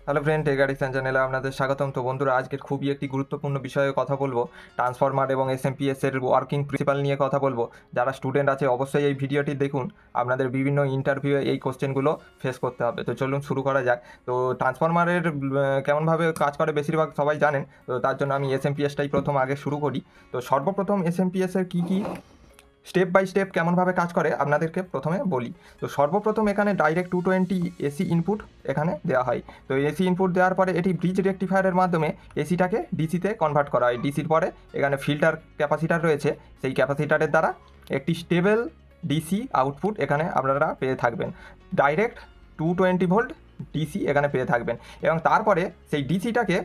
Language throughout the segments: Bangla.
হ্যালো ফ্রেন্ড, টেক অ্যাডিকশন চ্যানেলে আপনাদের স্বাগতম। তো বন্ধুরা, আজকের খুবই একটি গুরুত্বপূর্ণ বিষয়ে কথা বলবো। ট্রান্সফরমার এবং এসএমপিএস এর ওয়ার্কিং প্রিন্সিপাল নিয়ে কথা বলবো। যারা স্টুডেন্ট আছে অবশ্যই এই ভিডিওটি দেখুন, আপনাদের বিভিন্ন ইন্টারভিউ এই কোশ্চেনগুলো ফেস করতে হবে। তো চলুন শুরু করা যাক। তো ট্রান্সফরমারের কেমনভাবে কাজ করে বেশিরভাগ সবাই জানেন, তো তার জন্য আমি এসএমপিএসটাই প্রথম আগে শুরু করি। তো সর্বপ্রথম এসএমপিএস এর কী স্টেপ বাই স্টেপ কেমনভাবে কাজ করে আপনাদেরকে প্রথমে বলি। তো সর্বপ্রথম এখানে ডাইরেক্ট 220 এসি ইনপুট এখানে দেওয়া হয়। তো এসি ইনপুট দেওয়ার পরে এটি ব্রিজ রেকটিফায়ারের মাধ্যমে এসিটাকে ডিসিতে কনভার্ট করা হয়। ডিসির পরে এখানে ফিল্টার ক্যাপাসিটার রয়েছে, সেই ক্যাপাসিটারের দ্বারা একটি স্টেবল ডিসি আউটপুট এখানে আপনারা পেয়ে থাকবেন। ডাইরেক্ট 220 ভোল্ট ডিসি এখানে পেয়ে থাকবেন, এবং তারপরে সেই ডিসিটাকে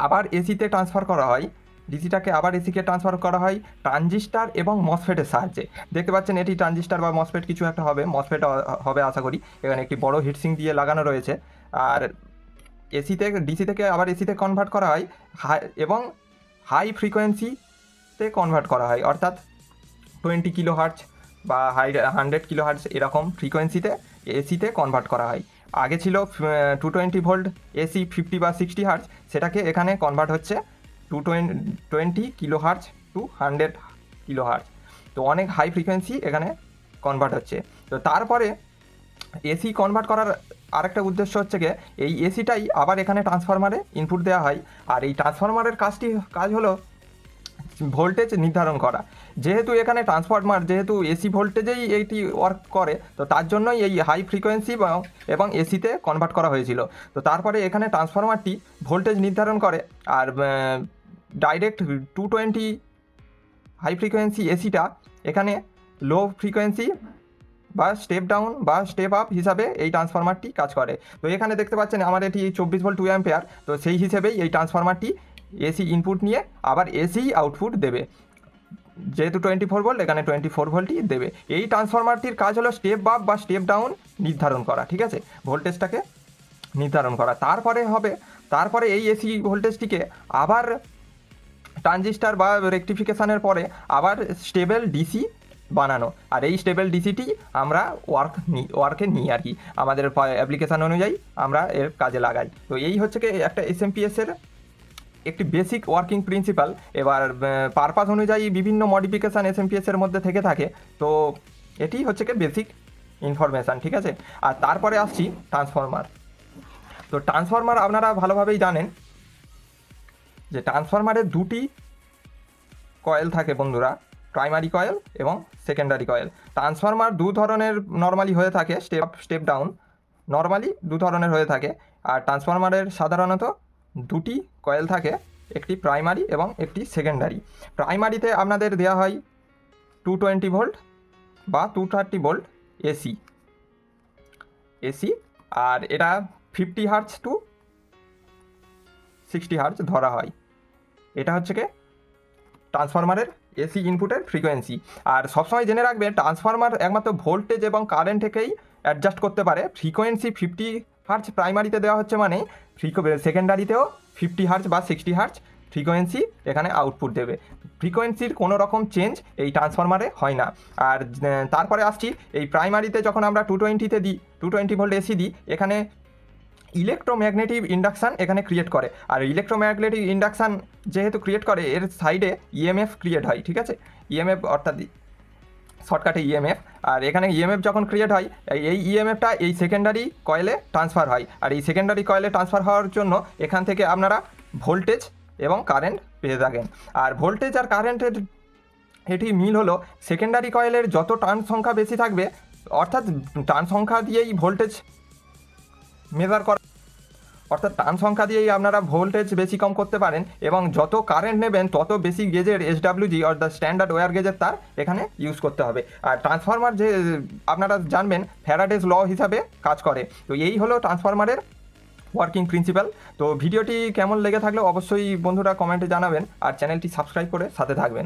আবার এসিতে ট্রান্সফার করা হয়। ডিসিটাকে আবার এসিকে ট্রান্সফার করা হয় ট্রানজিস্টার এবং মসফেটের সাহায্যে। দেখতে পাচ্ছেন এটি ট্রানজিস্টার বা মসফেট কিছু একটা হবে, মসফেট হবে আশা করি। এখানে একটি বড় হিটসিং দিয়ে লাগানো রয়েছে। আর এসিতে ডিসি থেকে আবার এসিতে কনভার্ট করা হয় এবং হাই ফ্রিকোয়েন্সিতে কনভার্ট করা হয়, অর্থাৎ 20 কিলো হার্টজ বা 100 কিলো হার্টজ এরকম ফ্রিকোয়েন্সিতে এসিতে কনভার্ট করা হয়। আগে ছিল 220 ভোল্ট এসি 50 বা 60 হার্টজ, সেটাকে এখানে কনভার্ট হচ্ছে 220 kilohertz to 100 kilohertz. তো অনেক হাই ফ্রিকোয়েন্সি এখানে কনভার্ট হচ্ছে। তো তারপরে এসি কনভার্ট করার আরেকটা উদ্দেশ্য হচ্ছে গিয়ে এই এসিটাই আবার এখানে ট্রান্সফরমারে ইনপুট দেওয়া হয়। আর এই ট্রান্সফরমারের কাজ হলো ভোল্টেজ নির্ধারণ করা। যেহেতু এখানে ট্রান্সফরমার যেহেতু এসি ভোল্টেজেই এইটি ওয়ার্ক করে, তো তার জন্যই এই হাই ফ্রিকোয়েন্সি এবং এসিতে কনভার্ট করা হয়েছিল। তো তারপরে এখানে ট্রান্সফরমারটি ভোল্টেজ নির্ধারণ করে, আর ডাইরেক্ট 220 হাই ফ্রিকোয়েন্সি এসিটা এখানে লো ফ্রিকোয়েন্সি বা স্টেপ ডাউন বা স্টেপ আপ হিসাবে এই ট্রান্সফরমারটি কাজ করে। তো এখানে দেখতে পাচ্ছেন আমার এটি 24 ভোল্ট 2 অ্যাম্পিয়ার। তো সেই হিসেবেই এই ট্রান্সফরমারটি এসি ইনপুট নিয়ে আবার এসি আউটপুট দেবে। যেহেতু 24 ভোল্ট, এখানে 24 ভোল্টই দেবে। এই ট্রান্সফরমারটির কাজ হলো স্টেপ আপ বা স্টেপ ডাউন নির্ধারণ করা, ঠিক আছে, ভোল্টেজটাকে নির্ধারণ করা। তারপরে এই এসি ভোল্টেজটিকে আবার ট্রানজিস্টার বা রেকটিফিকেশানের পরে আবার স্টেবল ডিসি বানানো। আর এই স্টেবল ডিসিটি আমরা ওয়ার্কে নিই আর কি, আমাদের অ্যাপ্লিকেশান অনুযায়ী আমরা এর কাজে লাগাই। তো এই হচ্ছে কি একটা এসএমপিএসের একটি বেসিক ওয়ার্কিং প্রিন্সিপাল। এবার পারপাস অনুযায়ী বিভিন্ন মডিফিকেশান এসএমপিএসের মধ্যে থেকে থাকে। তো এটি হচ্ছে কি বেসিক ইনফরমেশান, ঠিক আছে। আর তারপরে আসছি ট্রান্সফরমার। তো ট্রান্সফরমার আপনারা ভালোভাবেই জানেন যে ট্রান্সফরমারের দুটি কয়েল থাকে বন্ধুরা, প্রাইমারি কয়েল এবং সেকেন্ডারি কয়েল। ট্রান্সফরমার দু ধরনের নর্মালি হয়ে থাকে, স্টেপ ডাউন নর্মালি দু ধরনের হয়ে থাকে। আর ট্রান্সফরমারের সাধারণত দুটি কয়েল থাকে, একটি প্রাইমারি এবং একটি সেকেন্ডারি। প্রাইমারিতে আপনাদের দেওয়া হয় 220 ভোল্ট বা 230 ভোল্ট এসি, আর এটা 50 হার্টজ টু 60 হার্টজ ধরা হয়। এটা হচ্ছে কি ট্রান্সফরমারের এসি ইনপুটের ফ্রিকোয়েন্সি। আর সবসময় জেনে রাখবে ট্রান্সফরমার একমাত্র ভোল্টেজ এবং কারেন্ট থেকেই অ্যাডজাস্ট করতে পারে। ফ্রিকোয়েন্সি 50 হার্টজ প্রাইমারিতে দেওয়া হচ্ছে মানে সেকেন্ডারিতেও 50 হার্টজ বা 60 হার্টজ ফ্রিকোয়েন্সি এখানে আউটপুট দেবে। ফ্রিকোয়েন্সির কোনো রকম চেঞ্জ এই ট্রান্সফরমারে হয় না। আর তারপরে আসছি, এই প্রাইমারিতে যখন আমরা 220-তে দিই, 220 ভোল্ট এসি দিই, এখানে ইলেকট্রোম্যাগনেটিক ইন্ডাকশান এখানে ক্রিয়েট করে। আর ইলেকট্রোম্যাগনেটিক ইন্ডাকশান যেহেতু ক্রিয়েট করে, এর সাইডে ইএমএফ ক্রিয়েট হয়, ঠিক আছে, ইএমএফ অর্থাৎ শর্টকাটে ইএমএফ। আর এখানে ইএমএফ যখন ক্রিয়েট হয়, এই ইএমএফটা এই সেকেন্ডারি কয়েলে ট্রান্সফার হয়। আর এই সেকেন্ডারি কয়েলে ট্রান্সফার হওয়ার জন্য এখান থেকে আপনারা ভোল্টেজ এবং কারেন্ট পেয়ে থাকেন। আর ভোল্টেজ আর কারেন্টের এটি মিল হলো সেকেন্ডারি কয়েলের যত টার্ন সংখ্যা বেশি থাকবে, অর্থাৎ টার্ন সংখ্যা দিয়েই ভোল্টেজ মেজার করা, অর্থাৎ টার্ন সংখ্যা দিয়েই আপনারা ভোল্টেজ বেশি কম করতে পারেন। এবং যত কারেন্ট নেবেন তত বেশি গেজের এসডাব্লিউজি অর্থাৎ স্ট্যান্ডার্ড ওয়্যার গেজের তার এখানে ইউজ করতে হবে। আর ট্রান্সফরমার যে আপনারা জানবেন ফ্যারাডেজ ল হিসাবে কাজ করে। তো এই হলো ট্রান্সফরমারের ওয়ার্কিং প্রিন্সিপাল। তো ভিডিওটি কেমন লেগে থাকলে অবশ্যই বন্ধুরা কমেন্টে জানাবেন, আর চ্যানেলটি সাবস্ক্রাইব করে সাথে থাকবেন।